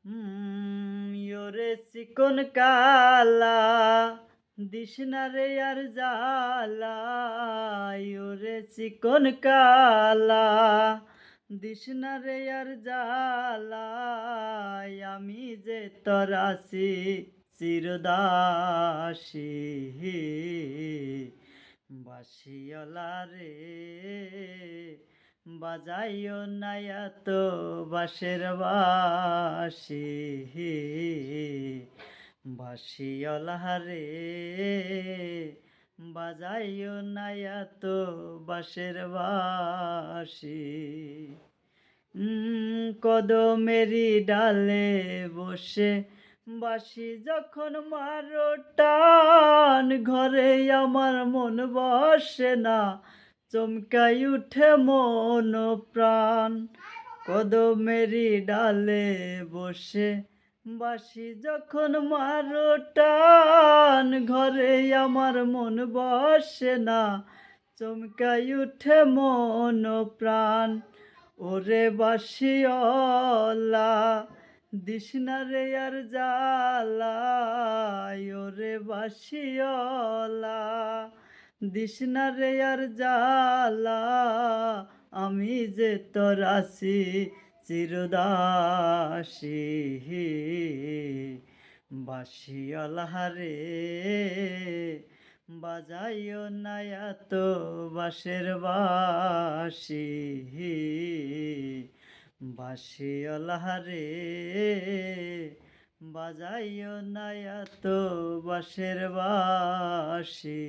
ওরে চিকন কালা দিস না রে আর জ্বালা, ওরে চিকন কালা দিস না রে আর জ্বালা, আমি যে তোর আছি চিরদাসী বাঁশিওয়ালা রে, বাজাইও না এত বাঁশের বাঁশি, বাঁশিওয়ালা রে বাজাইও না এত বাঁশের বাঁশি। কদমেরি ডালে বসে বাঁশি যখন মারো টান, ঘরে আমার মন বসে না, চমকাই উঠে মন প্রাণ। কদমেরি ডালে বসে বাঁশি যখন মারো টান, ঘরে আমার মন বসে না, চমকাই উঠে মন প্রাণ। ওরে বাঁশিওয়ালা দিস না রে আর জ্বালা, ওরে বাঁশিওয়ালা দিস না রে আর জ্বালা, আমি যে তোর আছি চিরদাসী বাঁশিওয়ালা রে, বাজাইও না এত বাঁশের বাঁশি, বাঁশিওয়ালা রে বাজাইও না এত বাঁশের বাঁশি।